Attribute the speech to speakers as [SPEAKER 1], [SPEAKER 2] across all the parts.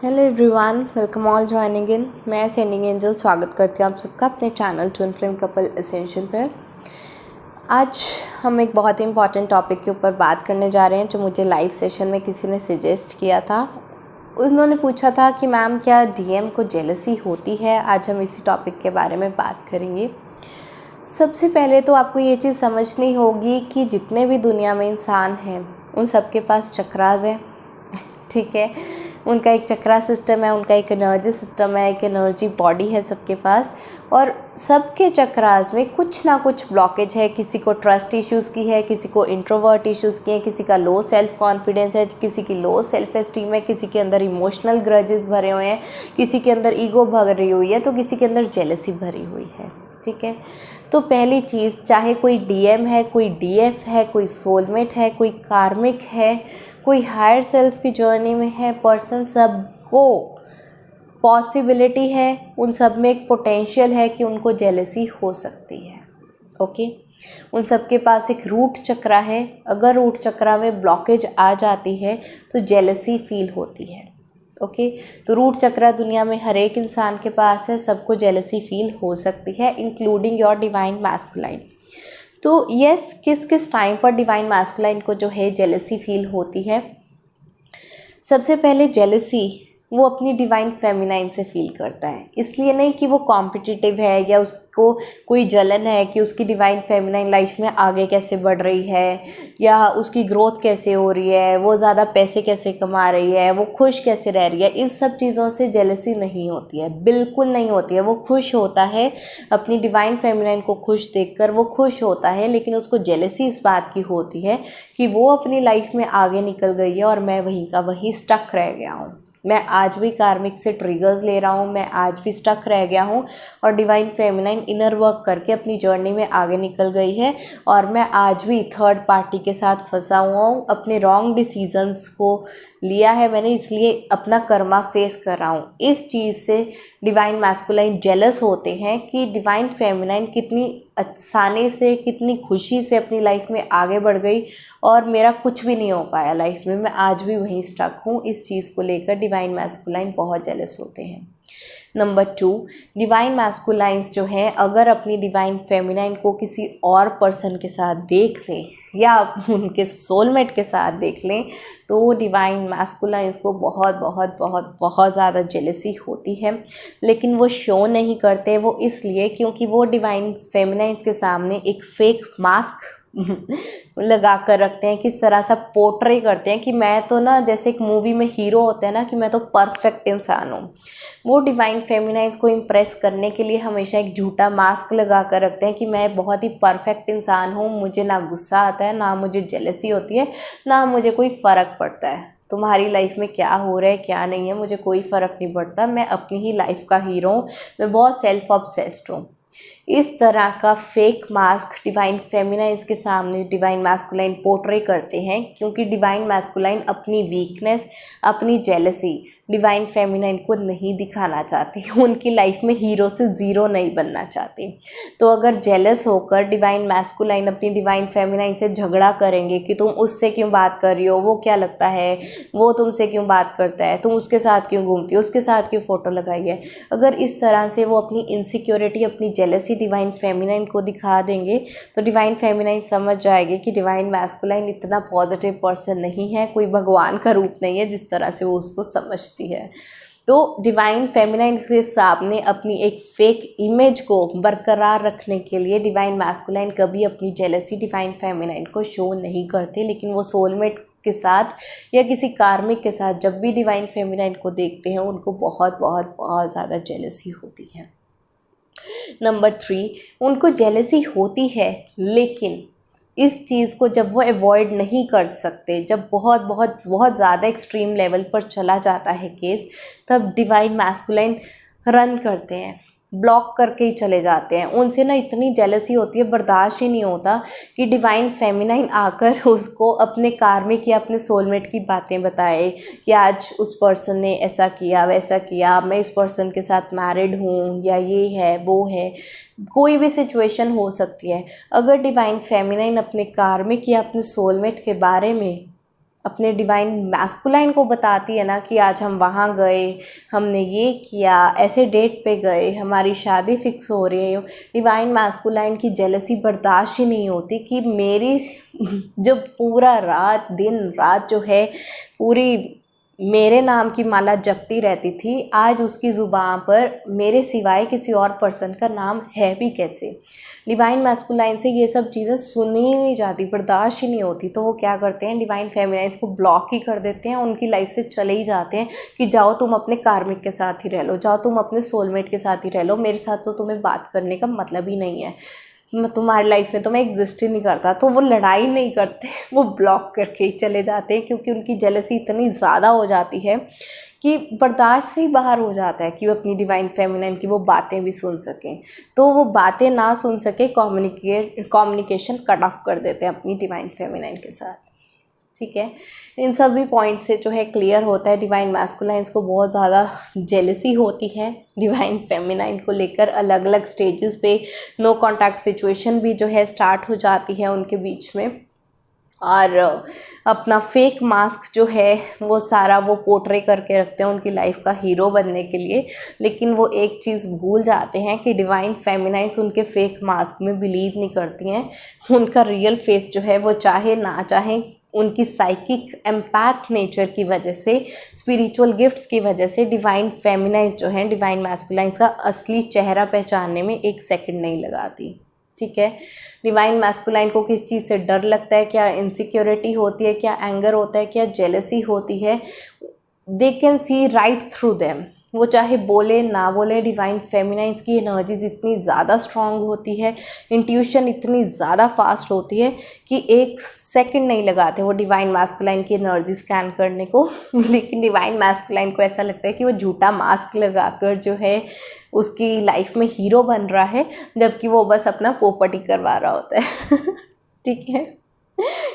[SPEAKER 1] Hello everyone, welcome all joining in. मैं sending angel स्वागत करती हूँ आप सबका अपने channel twin flame couple essential पर। आज हम एक बहुत ही इंपॉर्टेंट टॉपिक के ऊपर बात करने जा रहे हैं जो मुझे लाइव सेशन में किसी ने सजेस्ट किया था। उन्होंने पूछा था कि मैम क्या डीएम को जेलसी होती है। आज हम इसी टॉपिक के बारे में बात करेंगे। सबसे पहले तो आपको ये चीज़ समझनी होगी कि जितने भी दुनिया में इंसान हैं उन सबके पास चक्रास है, ठीक है। उनका एक चक्रा सिस्टम है, उनका एक एनर्जी सिस्टम है, एक एनर्जी बॉडी है सबके पास। और सबके चक्रास में कुछ ना कुछ ब्लॉकेज है। किसी को ट्रस्ट इश्यूज़ की है, किसी को इंट्रोवर्ट इश्यूज़ की है, किसी का लो सेल्फ कॉन्फिडेंस है, किसी की लो सेल्फ एस्टीम है, किसी के अंदर इमोशनल ग्रजेस भरे हुए हैं, किसी के अंदर ईगो भरी हुई है, तो किसी के अंदर जेलसी भरी हुई है, ठीक है। तो पहली चीज़, चाहे कोई डीएम है, कोई डीएफ है, कोई सोलमेट है, कोई कार्मिक है, कोई हायर सेल्फ की जर्नी में है पर्सन, सबको पॉसिबिलिटी है, उन सब में एक पोटेंशियल है कि उनको जेलसी हो सकती है। ओके, उन सब के पास एक रूट चक्रा है। अगर रूट चक्रा में ब्लॉकेज आ जाती है तो जेलसी फील होती है। ओके, तो रूट चक्रा दुनिया में हर एक इंसान के पास है, सबको जेलसी फील हो सकती है, इंक्लूडिंग योर डिवाइन मैस्कुलाइन। तो यस, किस किस टाइम पर डिवाइन मैस्कुलाइन को जो है जेलसी फील होती है। सबसे पहले जेलसी वो अपनी डिवाइन फेमिनाइन से फील करता है, इसलिए नहीं कि वो कॉम्पिटिटिव है या उसको कोई जलन है कि उसकी डिवाइन फेमिनाइन लाइफ में आगे कैसे बढ़ रही है या उसकी ग्रोथ कैसे हो रही है, वो ज़्यादा पैसे कैसे कमा रही है, वो खुश कैसे रह रही है। इस सब चीज़ों से जेलसी नहीं होती है, बिल्कुल नहीं होती है। वो खुश होता है, अपनी डिवाइन फेमिनाइन को खुश देखकर वो खुश होता है, लेकिन उसको जेलसी इस बात की होती है कि वो अपनी लाइफ में आगे निकल गई है और मैं वहीं का वहीं स्टक रह गया हूँ। मैं आज भी कार्मिक से ट्रिगर्स ले रहा हूँ, मैं आज भी स्टक रह गया हूँ और डिवाइन फेमिनाइन इनर वर्क करके अपनी जर्नी में आगे निकल गई है और मैं आज भी थर्ड पार्टी के साथ फंसा हुआ हूँ। अपने रॉन्ग डिसीजंस को लिया है मैंने, इसलिए अपना कर्मा फेस कर रहा हूँ। इस चीज़ से डिवाइन मैस्कुलाइन जेलस होते हैं कि डिवाइन फेमिनाइन कितनी आसानी से, कितनी खुशी से अपनी लाइफ में आगे बढ़ गई और मेरा कुछ भी नहीं हो पाया लाइफ में, मैं आज भी वहीं स्टक हूँ। इस चीज़ को लेकर डिवाइन मैस्कुलाइन बहुत जेलस होते हैं। नंबर 2, डिवाइन मैस्कुलाइंस जो हैं अगर अपनी डिवाइन फेमिनाइन को किसी और पर्सन के साथ देख लें या उनके सोलमेट के साथ देख लें तो डिवाइन मैस्कुलाइंस को बहुत बहुत बहुत बहुत ज़्यादा जेलसी होती है, लेकिन वो शो नहीं करते। वो इसलिए क्योंकि वो डिवाइन फेमिनाइंस के सामने एक फेक मास्क लगा कर रखते हैं, किस तरह सा पोर्ट्रे करते हैं कि मैं तो ना, जैसे एक मूवी में हीरो होता है ना कि मैं तो परफेक्ट इंसान हूँ। वो डिवाइन फेमिनाइंस को इम्प्रेस करने के लिए हमेशा एक झूठा मास्क लगा कर रखते हैं कि मैं बहुत ही परफेक्ट इंसान हूँ, मुझे ना गुस्सा आता है, ना मुझे जेलसी होती है, ना मुझे कोई फ़र्क पड़ता है। तुम्हारी लाइफ में क्या हो रहा है क्या नहीं है मुझे कोई फ़र्क नहीं पड़ता, मैं अपनी ही लाइफ का हीरो हूँ, मैं बहुत सेल्फ ऑब्सेस्ड हूँ। इस तरह का फेक मास्क डिवाइन फेमिनाइंस के सामने डिवाइन मैस्कुलाइन पोर्ट्रे करते हैं, क्योंकि डिवाइन मैस्कुलाइन अपनी वीकनेस, अपनी जेलसी डिवाइन फेमिनाइन को नहीं दिखाना चाहते, उनकी लाइफ में हीरो से ज़ीरो नहीं बनना चाहते। तो अगर जेलस होकर डिवाइन मैस्कुलाइन अपनी डिवाइन फेमिनाइन से झगड़ा करेंगे कि तुम उससे क्यों बात कर रही हो, वो क्या लगता है, वो तुमसे क्यों बात करता है, तुम उसके साथ क्यों घूमती हो, उसके साथ क्यों फ़ोटो लगाई है, अगर इस तरह से वो अपनी इनसिक्योरिटी, अपनी जेलसी डिवाइन फेमिनाइन को दिखा देंगे तो डिवाइन फेमिनाइन समझ जाएगी कि डिवाइन मैस्कुलाइन इतना पॉजिटिव पर्सन नहीं है, कोई भगवान का रूप नहीं है जिस तरह से वो उसको समझती है। तो डिवाइन फेमिनाइन के सामने अपनी एक फेक इमेज को बरकरार रखने के लिए डिवाइन मैस्कुलाइन कभी अपनी जेलसी डिवाइन फेमिनाइन को शो नहीं करते, लेकिन वो सोलमेट के साथ या किसी कार्मिक के साथ जब भी डिवाइन फेमिनाइन को देखते हैं उनको बहुत बहुत बहुत ज़्यादा जेलसी होती है। नंबर 3, उनको जेलसी होती है, लेकिन इस चीज़ को जब वो अवॉइड नहीं कर सकते, जब बहुत बहुत बहुत ज़्यादा एक्सट्रीम लेवल पर चला जाता है केस, तब डिवाइन मैस्कुलाइन रन करते हैं, ब्लॉक करके ही चले जाते हैं। उनसे ना इतनी जेलसी होती है, बर्दाश्त ही नहीं होता कि डिवाइन फेमिनाइन आकर उसको अपने कार्मिक या अपने सोलमेट की बातें बताए कि आज उस पर्सन ने ऐसा किया वैसा किया, मैं इस पर्सन के साथ मैरिड हूँ, या ये है वो है, कोई भी सिचुएशन हो सकती है। अगर डिवाइन फेमिनाइन अपने कार्मिक या अपने सोलमेट के बारे में अपने डिवाइन मैस्कुलाइन को बताती है ना कि आज हम वहाँ गए, हमने ये किया, ऐसे डेट पे गए, हमारी शादी फिक्स हो रही है, डिवाइन मैस्कुलाइन की जेलसी बर्दाश्त ही नहीं होती कि मेरी जो पूरा रात दिन रात जो है पूरी मेरे नाम की माला जपती रहती थी, आज उसकी ज़ुबान पर मेरे सिवाय किसी और पर्सन का नाम है भी कैसे। डिवाइन मैस्कुलाइन से ये सब चीज़ें सुनी ही नहीं जाती, बर्दाश्त ही नहीं होती। तो वो क्या करते हैं, डिवाइन फेमिनाइन्स को ब्लॉक ही कर देते हैं, उनकी लाइफ से चले ही जाते हैं कि जाओ तुम अपने कार्मिक के साथ ही रह लो, जाओ तुम अपने सोलमेट के साथ ही रह लो, मेरे साथ तो तुम्हें बात करने का मतलब ही नहीं है, तुम्हारी लाइफ में तो मैं एग्जिस्ट ही नहीं करता। तो वो लड़ाई नहीं करते, वो ब्लॉक करके ही चले जाते हैं, क्योंकि उनकी जेलसी इतनी ज़्यादा हो जाती है कि बर्दाश्त से ही बाहर हो जाता है कि वो अपनी डिवाइन फेमिनाइन की वो बातें भी सुन सकें। तो वो बातें ना सुन सके, कम्युनिकेशन कट ऑफ कर देते हैं अपनी डिवाइन फेमिनाइन के साथ। ठीक है, इन सभी पॉइंट से जो है क्लियर होता है डिवाइन मैस्कुलाइन्स को बहुत ज़्यादा जेलसी होती है डिवाइन फेमिनाइन को लेकर। अलग अलग स्टेजेस पे नो कांटेक्ट सिचुएशन भी जो है स्टार्ट हो जाती है उनके बीच में, और अपना फेक मास्क जो है वो सारा वो पोर्ट्रे करके रखते हैं उनकी लाइफ का हीरो बनने के लिए। लेकिन वो एक चीज़ भूल जाते हैं कि डिवाइन फेमिनाइन्स उनके फेक मास्क में बिलीव नहीं करती हैं। उनका रियल फेस जो है वो चाहे ना चाहे, उनकी साइकिक एम्पैथ नेचर की वजह से, स्पिरिचुअल गिफ्ट्स की वजह से डिवाइन फेमिनाइन्स जो हैं डिवाइन मैस्कुलाइन्स का असली चेहरा पहचानने में एक सेकंड नहीं लगाती। ठीक है, डिवाइन मैस्कुलाइन को किस चीज़ से डर लगता है, क्या इनसिक्योरिटी होती है, क्या एंगर होता है, क्या जेलसी होती है, they can see right through them. वो चाहे बोले ना बोले, डिवाइन फेमिनाइन्स की एनर्जीज इतनी ज़्यादा स्ट्रॉन्ग होती है, इंट्यूशन इतनी ज़्यादा फास्ट होती है कि एक सेकंड नहीं लगाते वो डिवाइन मैस्कुलाइन की एनर्जी स्कैन करने को। लेकिन डिवाइन मैस्कुलाइन को ऐसा लगता है कि वो झूठा मास्क लगाकर जो है उसकी लाइफ में हीरो बन रहा है, जबकि वो बस अपना पोपटी करवा रहा होता है। ठीक है,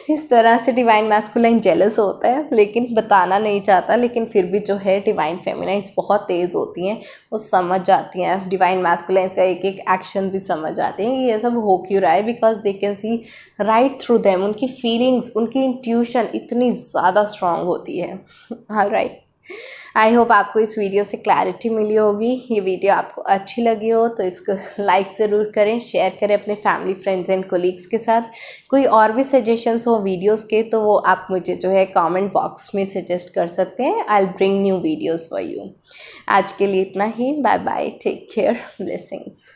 [SPEAKER 1] इस तरह से डिवाइन मैस्कुलाइन जेलस होता है, लेकिन बताना नहीं चाहता। लेकिन फिर भी जो है डिवाइन फेमिनाइन्स बहुत तेज़ होती हैं, वो समझ जाती हैं, डिवाइन मैस्कुलाइन्स का एक एक एक्शन भी समझ जाते हैं ये सब हो क्यों रहा है, because they can see right through them. उनकी फीलिंग्स, उनकी इंट्यूशन इतनी ज़्यादा स्ट्रॉन्ग होती है। ऑलराइट, आई होप आपको इस वीडियो से क्लैरिटी मिली होगी। ये वीडियो आपको अच्छी लगी हो तो इसको लाइक ज़रूर करें, शेयर करें अपने फैमिली, फ्रेंड्स एंड कोलीग्स के साथ। कोई और भी सजेशंस हो वीडियोस के तो वो आप मुझे जो है कमेंट बॉक्स में सजेस्ट कर सकते हैं। I will bring new videos for you. आज के लिए इतना ही, bye bye, take care, blessings.